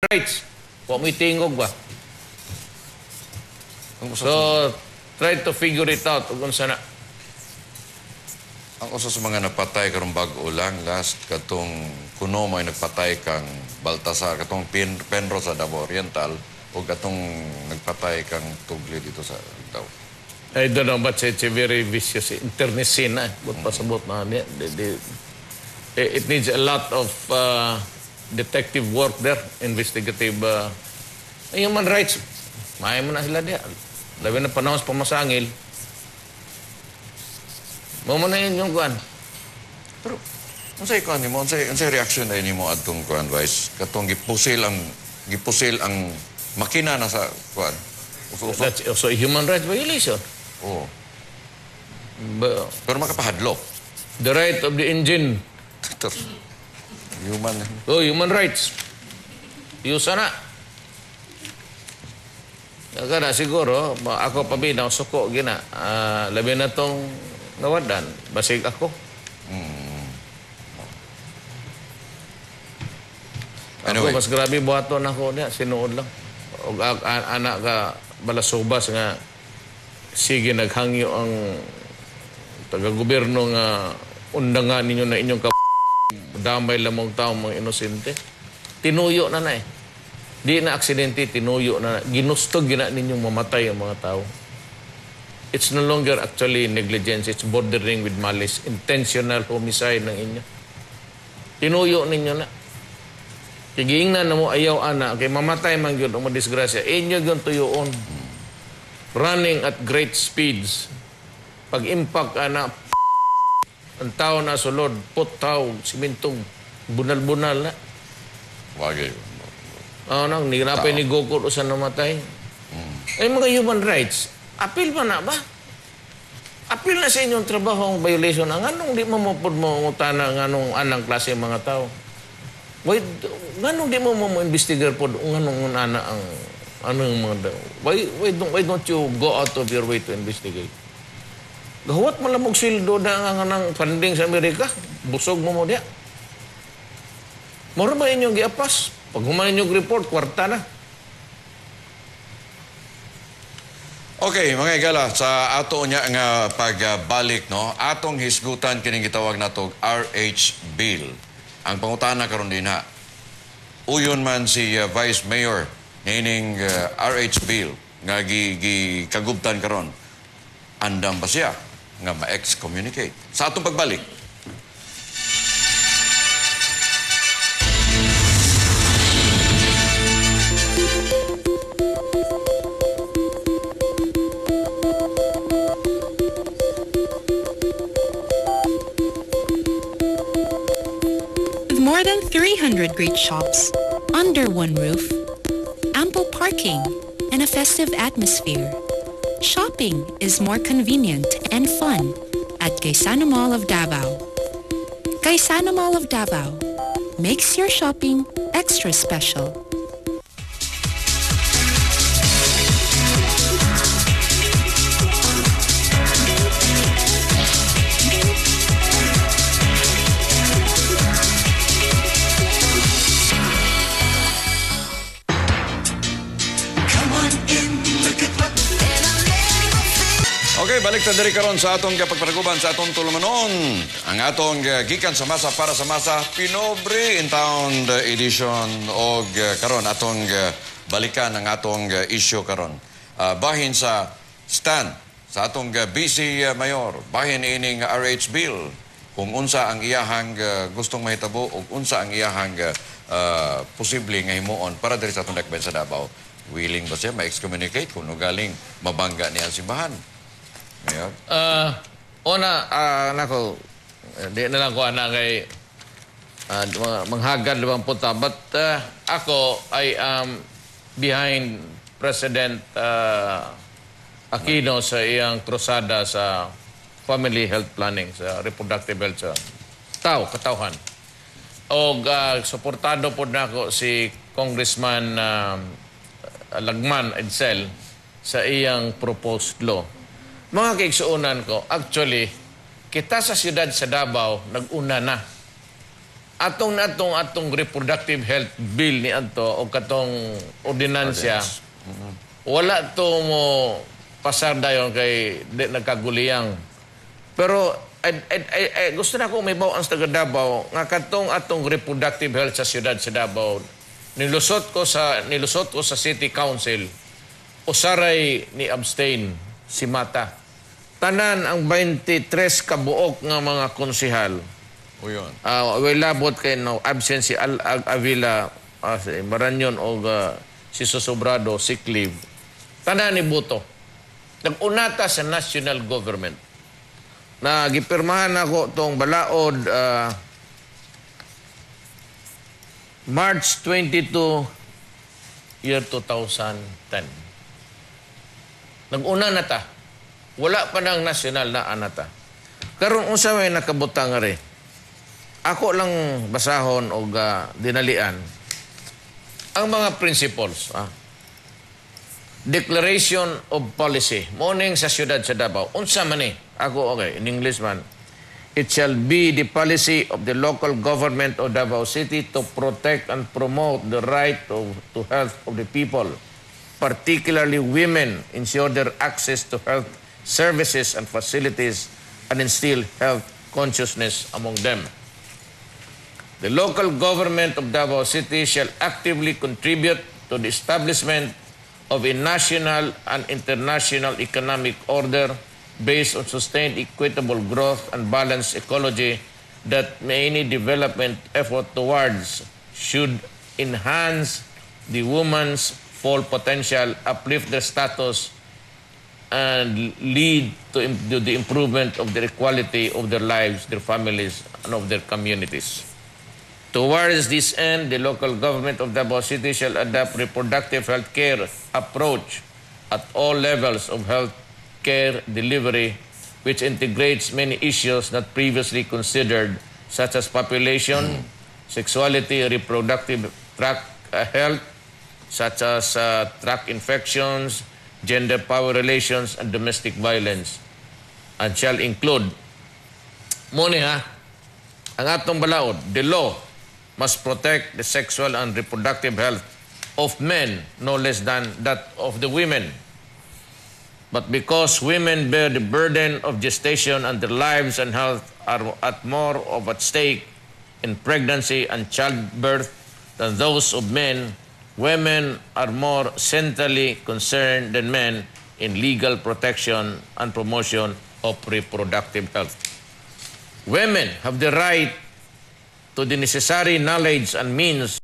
rights. Huwag mo itingog ba? So, try to figure it out kung sana. Ang uso sa mga napatay karong bag-o lang, last katong kuno may nagpatay kang Baltasar, katong Penrose sa Davao Oriental, o katong nagpatay kang Tugli dito sa Davao. I don't know, but it's a very vicious internecine na. But pasabot na niya. It needs a lot of detective work there, investigative human rights. Maya mo na sila diya. Labi na panahon sa pamasangil. Mo na yun yung kuhan. Pero, unsay kuhan nimo, unsay reaction na nimo adtong kuhan, Vice? Katong gipusil ang makina na sa kuhan. That's also a human rights violation. Oo. Pero makapahadlok. The right of the engine. Human. Oh, human rights. Yusa na. Kada siguro, ako pabinaw, suko, gina. Labi na tong nawadan. Basig ako. Anyway. Ako, mas grabe buhaton ako niya. Sinuod lang. O anak ka balasubas nga sige naghangyo ang taga-gobyerno nga undangan ninyo na inyong damay lamang tao mga inosente. Tinuyo na na eh. Di na aksidente, tinuyo na. Ginustog gina ninyong mamatay ang mga tao. It's no longer actually negligence. It's bordering with malice. Intentional homicide ng inyo. Tinuyo ninyo na. Kigiingnan na mo ayaw ana. Kay mamatay man yun o madisgrasya. Inyo yun tuyoon. Running at great speeds. Pag-impact ana, ang tao na sulod, putaw, simintong, bunal-bunal na. Wagay. Nang nirapay ni Goku sa namatay. Ay mga human rights, apil pa na ba? Apil na sa inyong trabaho ang violation. Ang anong di mo mapod mo utana ng anong anang klase mga tao? Why, anong di mo mo-investigar po anong ana ang anong mga why don't you go out of your way to investigate? Gawat mo lang sildo na ng funding sa Amerika. Busog mo diya. Mura ba inyong giapas? Pag humain yung report, kwarta na. Okay, mga igala, sa ato niya nga pagbalik, no? Atong hisgutan kining gitawag natog RH Bill. Ang pangutana karon din ha. Uyon man si Vice Mayor nining RH Bill nga kagubtan karon. Andam ba siya nga ma-excommunicate? Sa atong pagbalik. With more than 300 great shops under one roof, ample parking, and a festive atmosphere, shopping is more convenient and fun at Gaisano Mall of Davao. Gaisano Mall of Davao makes your shopping extra special. Okay, balik ta diri karon sa atong pagpanaguban sa atong tulumanon. Ang atong gikan sa masa para sa masa Pinobre in Town edition og karon atong balikan ang atong issue karon. Bahin sa stand sa atong BC Mayor, bahin ining RH Bill kung unsa ang iyahang gustong mahitabo ug unsa ang iyahang posible nga himuon para diri sa atong dakbayan sa Davao. Willing ba siya ma-excommunicate kung galing mabangga niya ang simbahan? Mayor? Nako, di na lang ko anak kay manghagad 20 punta. But ako, I am behind President Aquino sa iyang krusada sa family health planning, sa reproductive health sa katawhan. O suportado po na ako si Congressman Lagman Edsel sa iyang proposed law. Mga kaigsuunan ko, actually, kita sa siyudad sa Davao, nag-una na atong reproductive health bill ni adto o katong ordinansya, wala to mo pasar dayon kay di nagkaguliyang. Pero gusto na ko may bawang sa taga Davao nga katong atong reproductive health sa siyudad sa Davao. Nilusot ko sa City Council, usaray ni abstain si Mata. Tanan ang 23 kabuok nga mga konsehal. O yun. Way labot kay no absent si Avila, si Maranyon o si Sosobrado, sick leave. Tanan ni buto. Nag-unata sa national government. Na gipirmahan ako tong balaod March 22, year 2010. Nag-una na ta. Wala pa ng national na anata. Karon unsa may nakabutang ri. Ako lang basahon o dinalian ang mga principles. Declaration of Policy. Morning sa siyudad sa Davao. Unsa man ni? Ako, okay, in English man. It shall be the policy of the local government of Davao City to protect and promote the right to health of the people, particularly women, ensure their access to health services and facilities, and instill health consciousness among them. The local government of Davao City shall actively contribute to the establishment of a national and international economic order based on sustained equitable growth and balanced ecology that any development effort towards should enhance the woman's full potential, uplift their status, and lead to the improvement of the equality of their lives, their families, and of their communities. Towards this end, the local government of Davao City shall adopt reproductive health care approach at all levels of health care delivery, which integrates many issues not previously considered, such as population, sexuality, reproductive tract health, such as tract infections, gender power relations, and domestic violence, and shall include, muna ha, ang atong balaod, the law must protect the sexual and reproductive health of men no less than that of the women. But because women bear the burden of gestation and their lives and health are at more of at stake in pregnancy and childbirth than those of men, women are more centrally concerned than men in legal protection and promotion of reproductive health. Women have the right to the necessary knowledge and means